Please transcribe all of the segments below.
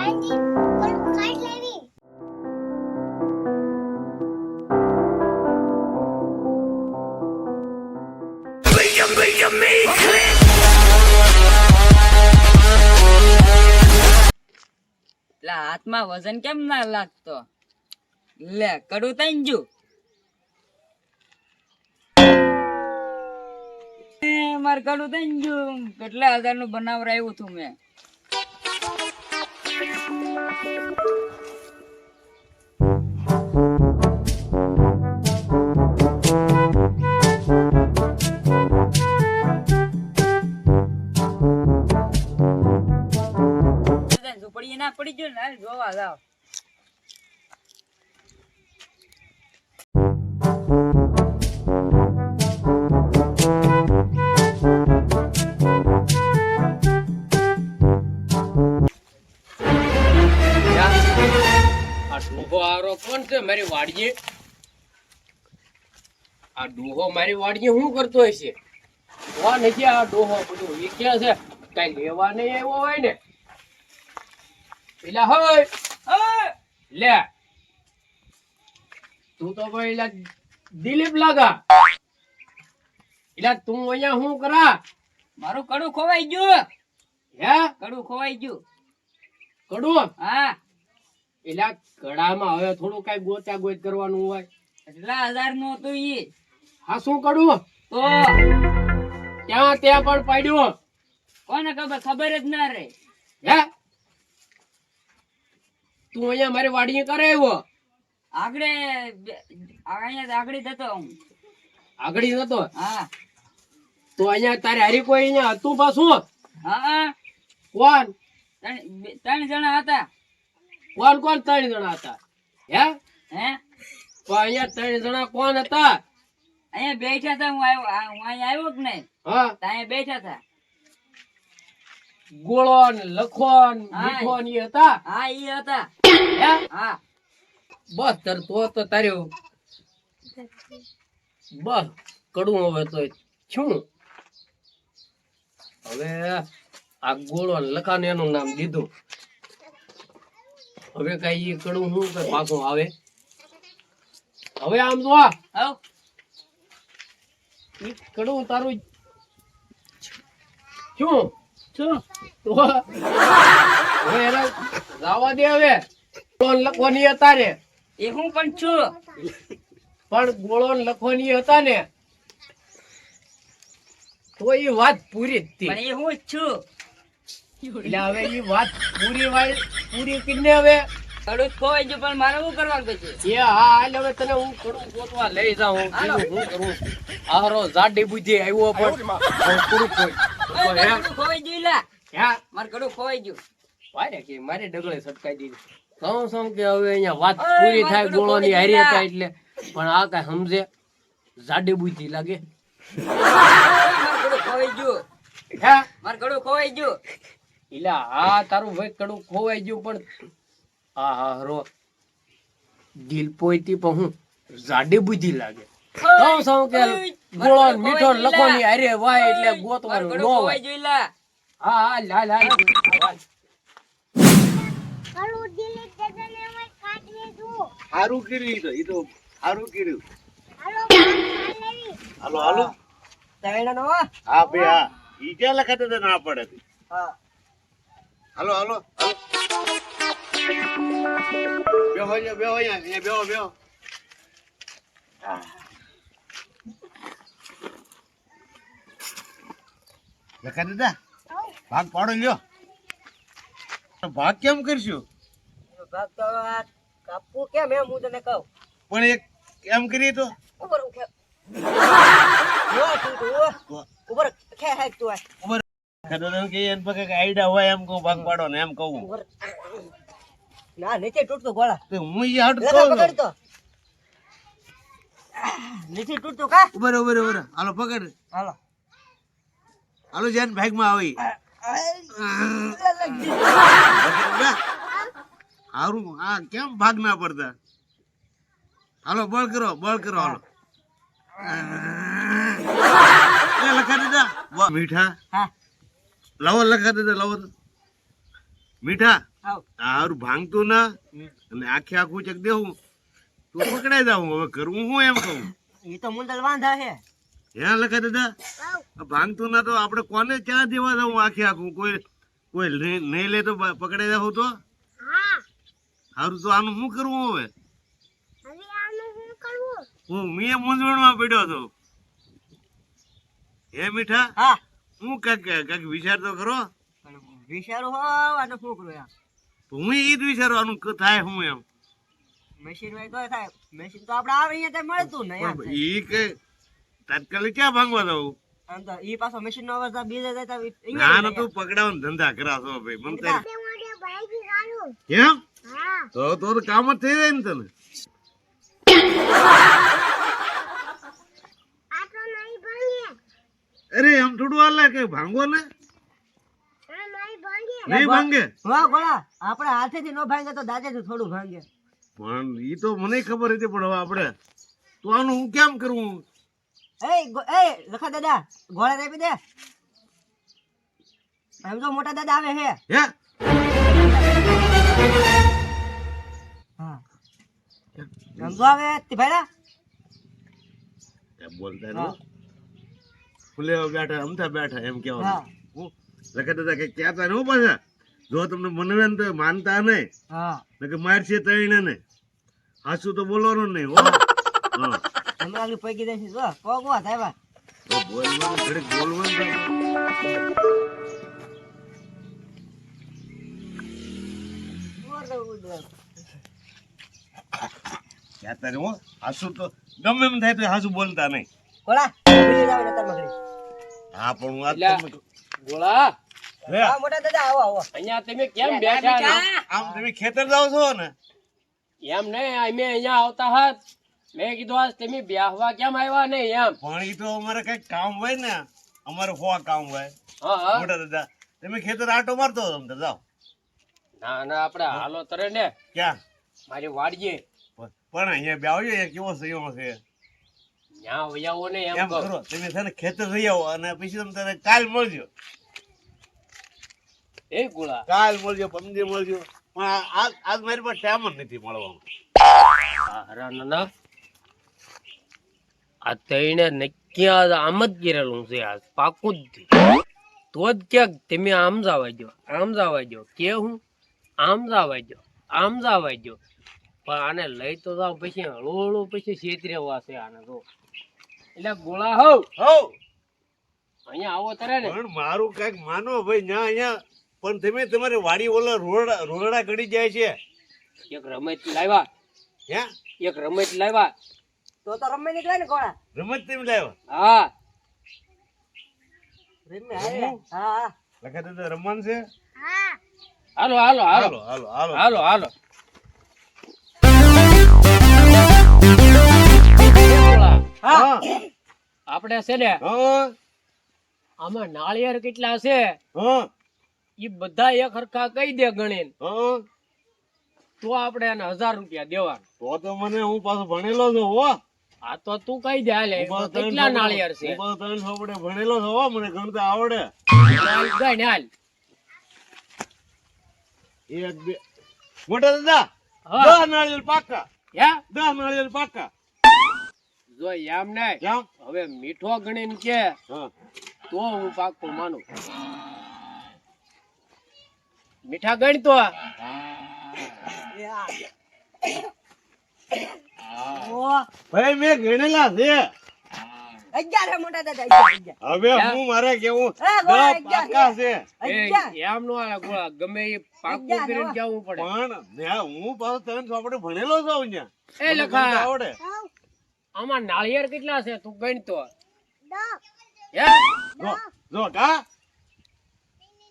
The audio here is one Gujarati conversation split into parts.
કાંઈ પણ ખાઈ લેવી. હાથમાં વજન કેમ ના લાગતો? લે કડું તઈ ગયું. મારે કડું તઈ ગયું. કેટલા હજાર નું બનાવરાયું હતું મેં. ઝૂંપડી ના પડી ગયો ને જોવા જાવ. કોણ છે મારી વાડીએ? આ ડોહો મારી વાડીએ શું કરતો હોય છે? કોણ છે આ ડોહો? બધું વેચ્યા છે, કઈ લેવા નહીં આવ્યો હોય ને? પેલા હોય લે, તું તો ભાઈ દિલીપ લાગા. એટલે તું અહીંયા શું કરા? મારું કડું ખોવાઈ ગયું. હે કડું ખોવાઈ ગયું. કડું? હા. એટલે કડામાં હવે થોડું કઈ ગોચા ગોચ કરવાનું હોય. કેટલા હજાર નું હતું ઈ? હા શું કડું? તો ત્યાં પણ પાડ્યું. કોને ખબર? ખબર જ ના રે. હે તું અહીંયા મારી વાડીએ કરે આવ્યો? આગળ અહીંયા આગળ જતો હું. આગળ જતો? હા. તો અહીંયા તારે હારી કોઈ અહીંયા હતું પાછું? હા. કોણ? ત્રણ જણા હતા. કોણ કોણ? ત્રણ જણા હતા. હે હે તો અહીંયા ત્રણ જણા કોણ હતા? અહીંયા બેઠા હતા. હું અહીંયા આવ્યો કે નહીં? હા અહીંયા બેઠા હતા. ગોળો ને લખો ને મીઠો ને ઈ હતા? હા ઈ હતા. હે હા. બસ તો તાર્યું બસ કડું. હવે તો શું હવે આ ગોળો ને લખા ને એનું નામ દીધું. હવે કઈ ઈ કડું શું કે પાછું આવે? હવે આમ જો આવ ઈ કડું તારું શું શું? તો હવે એને જવા દે. હવે ગોળો ને લખવાની હતા ને, એ હું પણ છું. પણ ગોળો ને લખવાની હતા ને તો એ વાત પૂરી જ હતી. પણ એ હું જ છું. એટલે હવે એ વાત પૂરી કરીને હવે કડું જ ખોવાઈ ગયું. પણ મારે શું કરવાનું પછી? એ હા હાલ હવે તને હું કડું ગોતવા લઈ જાઉં. હાલો. હું કરું આરો જાડી બુદ્ધિ આવ્યો પણ કડું કોઈ કડું ખોવાઈ ગયું. લા હે મારે કડું ખોવાઈ ગયું. વારે કે મારે ડગલે સટકાઈ દીધી. સૌ કે હવે અહીંયા વાત પૂરી થાય ગોળોની હારી હતા એટલે. પણ આ કઈ સમજે જાડી બુદ્ધિ લાગે. મારે કડું ખોવાઈ ગયું. હે મારે કડું ખોવાઈ ગયું. એટલે હા તારું ભાઈ કડું ખોવાઈ ગયું પણ હા હા રો દિલ પોઈતી પણ હું જાડી બુદ્ધિ લાગે. સૌ કે ગોળો ને મીઠો ને લખોની હારે વાય એટલે ગોતવાનું કડું નો ખોવાઈ હોય. ગયું. લા હા હા લાલ હાલ કડું દિલીપ દાદાને અમે કાઢીએ છું. હારું કર્યું. ઈ તો હારું કર્યું. હાલો ખાઈ લેવી. હાલો હાલો. હા ભાઈ હા. ઈ ક્યાં લખાતા હતા ના પડે? હાલો હાલો હાલો. બેહો અહીંયા બેહો. લખા દીધા? ભાગ પાડો લ્યો. ભાગ કેમ કરશું? ભાગ તો કાપવું કેમ એમ હું તને કહું. પણ એક એમ કરીએ તો ઉપર ખબર કે એન પાસે આઈડિયા હોય એમ કહું ભાગ પાડો ને એમ કહું. ના નીચે તૂટતું ગોળા. તો હું ઈ હાટ કહું નીચે તૂટતું કા. ઉભર હાલો પકડ. હાલો જેન ભાગ માં આવી હારું. આ કેમ ભાગ ના પડતા? હાલો બળ કરો હાલો. લખા દીધા મીઠા? હા લાવો લખા દીધા. લાવો તો મીઠા. આ હારું ભાંગતું ના અને આખે આખું ચક દેવું તો પકડાઈ જાવ હવે કરવું હું એમ કહું એ તો મુંદલ વાંધા છે હે લખા દાદા આ ભાંગતું ના તો આપણે કોને ક્યાં દેવા જવું આખે આખું કોઈ કોઈ નહીં લે તો પકડાઈ જાવ તો હા હારું તો આનું શું કરવું હવે હવે આનું શું કરવું હું મેં મૂંઝવણમાં પડ્યો છું હે મીઠા હા હું કાક વિચાર તો ખરો પણ વિચારું હો આને શું કરું યાર હું ઈ જ વિચારું આનું થાય હું એમ મશીન હોય તો થાય મશીન તો આપણે આવે અહીંયા ત્યાં મળતું ને યાર ઈ કે તાત્કાલિક ક્યાં ભાંગવા દઉં આમ તો ઈ પાછો મશીન નો અવાજ બીજે જાય તો ના ના તું પકડાવાનો ધંધા કરાશો ભાઈ મને તારી તે મોઢે ભાગી ગાલું કેમ હા તો કામ જ થઈ જાય ને તને આ તો નહીં ભાંગે અરે એમ થોડું હાલે કે ભાંગો ને આ નહીં ભાંગે નહીં ભાંગે વાહ ગોળા આપણે હાથેથી નો ભાંગે તો દાદાથી થોડું ભાંગે પણ ઈ તો મને ખબર હતી પણ હવે આપણે તો આનું હું કેમ કરવું એ લખા દાદા ગોળા આપી દે એમ તો મોટા દાદા આવે હે હે હા એમ તો આવે તે ભાઈડા એમ બોલતા નો ફૂલે બેઠા અમથા બેઠા એમ હા કેવા હું લખા દાદા કે કહેતા ને હું પાછા જો તમને મનવે ને તો માનતા નહીં હા કે મારશે તઈને ને હાસું તો બોલવાનું નહીં હો હા તમે આગળ પૈકી દેશે જો કોગવા થાય તો બોલવાનું ઘડીક બોલવાનું તો કહેતા ને હો હાસું તો ગમે એમ થાય તો હાસું બોલતા નહીં ગોળા બીજી જાવ ને તાર મગડી હા પણ હું આજ લ્યા. તમને ગોળા લે, હા મોટા દાદા આવો આવો અહીંયા તમે કેમ બેઠા ને? આમ તમે ખેતર જાવ છો ને એમ નહીં અમે અહીંયા આવતા હાથ મેં કીધું આજ તમે બેહવા કેમ આવ્યા નહીં એમ પણ ઈ તો અમારે કઈક કામ હોય ને અમારે હોવા કામ હોય હા હા મોટા દાદા તમે ખેતર આટો મારતો હતો તમે તો જાઓ ના ના આપણે હાલો તરે ને ક્યાં મારી વાડીએ પણ અહીંયા બેવજો એ કેવો સયો છે ત્યાં વયાવો ને એમ એમ કહો કરો તમે છે ને ખેતર જઈ આવો અને પછી તમે તારે કાલ મળજો એ ગોળા કાલ મળજો પમદી મળજો પણ આજ મારી પાસે ટાઈમ જ નથી મળવાનો હારા નાના આ તઈને નક્કી આજ આમ જ કરેલું છે આજ પાકું જ તો જ ક્યાંક તમે આમ જવા દો કે હું આમ જવા દો પણ આને લઈ તો જાવ પછી હળવું પછી છેતરેવા છે આને તો એટલે ગોળા હોવ હો અહીંયા આવો તરે ને પણ મારું કઈક માનો ભાઈ ન્યા અહીંયા પણ તમે તમારી વાડી ઓલા રોરડા ગળી જાય છે એક રમત લાવ્યા તો રમે નીકળે ને ગોળા રમત તમે લાવ્યા હા રમે હા હા લખા દાદા રમવાનું છે હા હાલો હાલો હાલો હાલો હાલો હાલો હાલો હાલો હા આપણે છે ને હા આમાં નાળિયેર કેટલા છે હા ઈ બધા એક હરખા કહી દે ગણીને હા તો આપણે એને 1000 રૂપિયા દેવાના તો મને હું પાછો ભણેલો છું હો આ તો તું કહી દે હાલે કેટલા નાળિયેર છે હું પાછો 300 આપણે ભણેલો છું હો મને ગણતા આવડે ગણ હાલ એક બે મોટા દાદા હા. 10 નાળિયેર પાકા હે 10 નાળિયેર પાકા જો એમ નહીં કેમ હવે મીઠો ગણીને કે હા તો હું પાકું માનું મીઠા ગણ તો ભાઈ મેં ગણેલા છે 11 હે મોટા દાદા 11 હવે હું મારે કેવું એ ગોળા, 10 પાકા છે એમ નો હાલે ગોળા ગમે એ પાકું કરીને જવું પડે પણ હું પાછો 300 આપણે ભણેલો છું અહીંયા એ લખા આવડે આમાં નાળિયેર કેટલા છે તું ગણ તો દો હે જો કા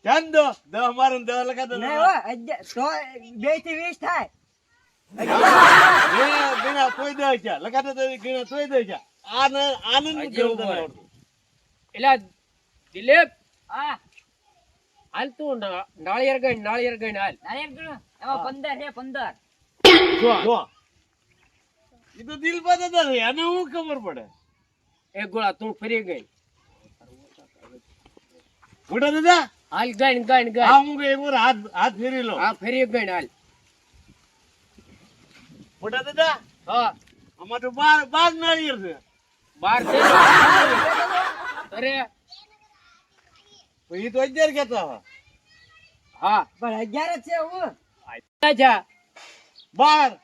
ચાંદ દો 10 મારે 10 લખા દો નહીં હો 11 તો 2 થી 20 થાય ગણા તોય દે છે લખા દો ગણા તોય દે છે આનંદ હજી ઉભો રહે. એટલે દિલીપ હા હાલ તું નાળિયેર ગણ હાલ નારિયેળ ગણો એમાં 15 છે 15 જો ઈ તો દિલ પર દાદા છે આને હું ખબર પડે એ ગોળા તું ફરી ગઈ મોટા દાદા હાલ ગણ ગણ ગણ હા હું એક વાર હાથ ફેરી લો. હા ફરી ગણ હાલ મોટા દાદા હા અમાર તો બાર નાળિયેર છે. 12 છે અરે તો ઈ તો 11 કહેતા હતા. હા પણ 11 જ છે હું. અચ્છા 12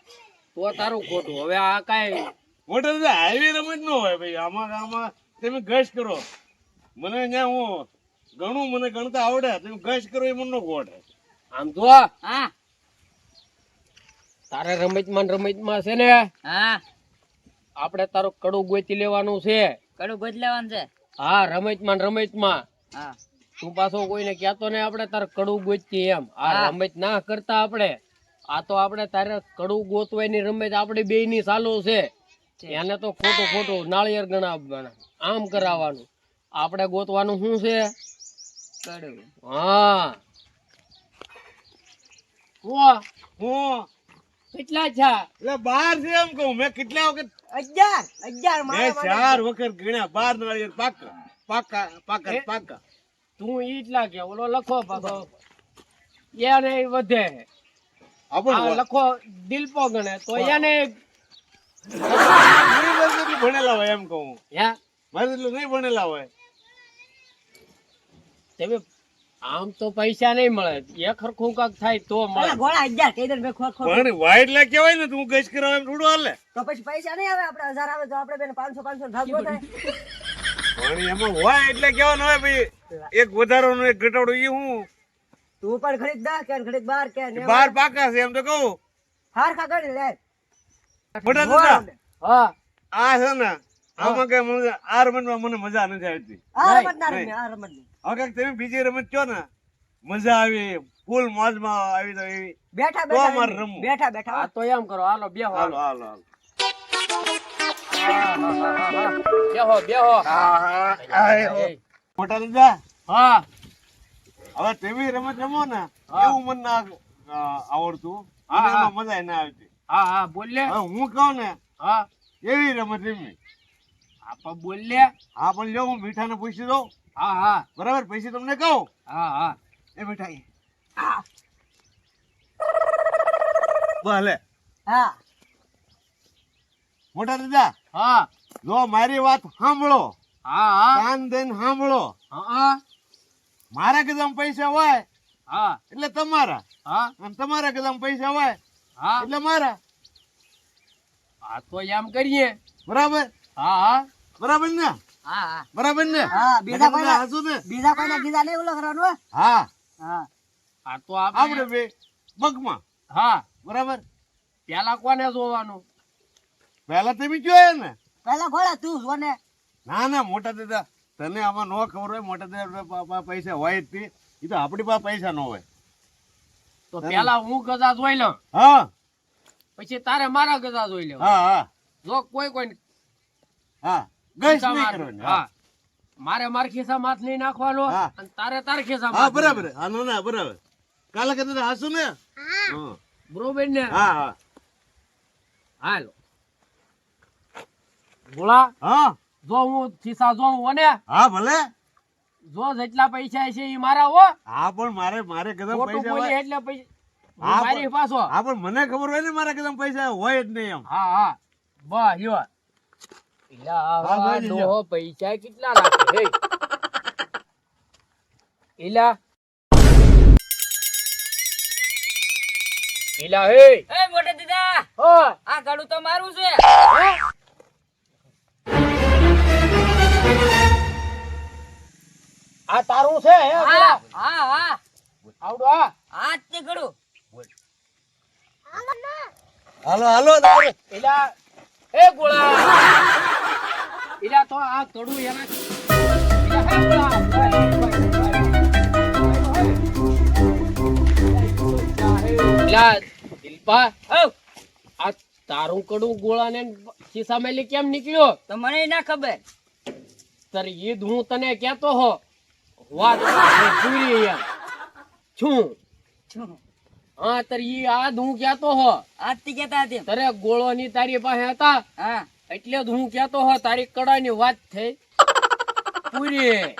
તો તારું ખોટું હવે આ કાંઈ મોટા દાદા હાઈવે રમત ન હોય ભાઈ. આમાં તમે ગશ કરો. મને અહીંયા હું ઘણું મને ગણતા આવડે. તમે ગશ કરો એ મને નો ગોઠે. આમ તો હા તારે રમતમાં ને રમતમાં છે ને હા આપણે તારું કડું ગોતી લેવાનું છે. કડું બદલાવાનું છે. હા રમતમાં ને રમતમાં હા તું પાછો કોઈને કહેતો ને આપણે તારે કડું ગોતી એમ. આ હા. રમત ના કરતા આપણે આ તો આપણે તારે કડું ગોતવાની રમત આપડી બે ની ચાલુ છે. એને તો ખોટું ખોટું નાળિયેર ગણાવવાના આમ કરાવવાનું. આપણે ગોતવાનું શું છે? કડું. હા હું કેટલા છે? એટલે 12 છે એમ કહું. મેં કેટલા વખત 11 મેં મારે 4 વખત ગણ્યા. 12 નાળિયેર પાકા પાકા પાકા પાકા. તું એટલા કે ઓલો લખો પાછો એને વધે. આપણે આ લખો દિલપો ગણે તો એને યુનિવર્સિટી ભણેલા હોય એમ કહું. હે મારે એટલું નહીં ભણેલા હોય. તમે આમ તો પૈસા નહીં મળે. એક હરખું કાક થાય તો મળે. પેલા ગોળા 11 કહી દે ને ખોટ ખોટ. પણ વાઈટ લા કહેવાય ને તું ગશ કરાવ એમ થોડું હાલે. તો પછી પૈસા નહીં આવે આપણે 1000 આવે તો આપણે બેન 500 500 ભાગવો થાય. પણ એમાં હોય એટલે કહેવાનું હોય ભાઈ એક વધારો ને એક ઘટાડો એ હું તું પણ ખરીદ 10 કે ખરીદ 12 કે ને 12 પાકા છે એમ તો કહું. હારખા ગણી લે. મોટા દાદા હા આ છે ને આમાં કઈ મને આ રમતમાં મને મજા નથી આવતી. આ રમત ના રમે આ રમત નહીં. હવે કાંઈક તમે બીજી રમત કહો ને મજા આવી ફૂલ મોજમાં આવી તો એવી બેઠા તો બેઠા અમારે રમીએ. રમવું. બેઠા બેઠા આ તો એમ કરો હાલો બેહો હાલો હાલો હાલો. બેહો બેહો મોટા દાદા હા હવે તમે રમત રમો ને હા. એવું મને ના આવડતું. હા, અને હા. એમાં મજા ના આવતી. હા હા બોલ લે હવે હું કહું ને હા એવી રમત રમી. આપા બોલ લે હા પણ લ્યો હું મીઠાને પૂછી દઉં. હા હા બરાબર પૈસા તમને કહું. હા હા એ મીઠાઈ ભલે હા મોટા દાદા હા જો મારી વાત સાંભળો. હા હા કાન દઈને સાંભળો. હા મારા કદમ પૈસા હોય હા એટલે તમારા હા અને તમારા કદમ પૈસા હોય હા એટલે મારા. આ તો એમ કરીએ બરાબર હા હા બરાબર ને હા હા બરાબર ને હા બીજા બધા કોઈના હસું ને બીજા કોઈના ગીતા નહીં ઓલો કરવાનો હો. હા હા આ તો આપણે આપણે બે પગમાં હા બરાબર. પેલા કોને જોવાનું? પહેલા તમે જોયે ને. પેલા ગોળા તું સોને. ના ના મોટા દાદા તને આમાં નો ખબર હોય. મોટા દાદા પૈસા હોય જ તે. એ તો આપણી પાસે પૈસા ન હોય. તો પેલા હું ગજા જોઈ લઉં હા પછી તારે મારા ગજા જોઈ લેવા. હા હા જો કોઈ કોઈ હા ગશ નહીં કરવાની. હા મારે મારા ખિસ્સામાં હાથ નહીં નાખવાનો હા. અને તારે તારા ખિસ્સામાં હા હાથ બરાબર. હા નો ના બરાબર. કાલે કદાચ હસું ને. હા નાખવાનો. બરોબર ને? હા હા હાલો બોલા હા જો હું ખિસ્સા જોઉં હો ને હા ભલે. જો જેટલા પૈસા છે એ મારા હો. હા પણ મારે કદમ ખોટું પૈસા બોલી હોય. એટલે પૈસા હા, મારી પણ- પાછો. હા પણ મને ખબર હોય ને મારા કદમ પૈસા હોય જ નહીં એમ. હા હા બસ લ્યો. એલા હા, આવા ભાઈ, લ્યો. ડોહો પૈસા કેટલા રાખે હે? એલા એલા હે એ મોટા દીદા હો આ કડું તો મારું છે. આ તારું છે હે હા બોલા? હા હા આવડો આ આ જ તે કડું. હાલો હાલો તારે. એલા એ ગોળા એલા તો આ કડું એના એલા હે ગોળા એલા દિલપા હઉ આ તારું કડું ગોળાને ખિસ્સામાં લઈ કેમ નીકળ્યો? તો મને ના ખબર. તારે ઈદ હું તને કહેતો હો વાત પૂરી એમ છું. હા તારે ઈ આદ હું કહેતો હો આજથી કહેતા હતી. તારે ગોળોની તારી પાસે હતા હા એટલે જ હું કહેતો હો તારી કડાની વાત થઈ પૂરી.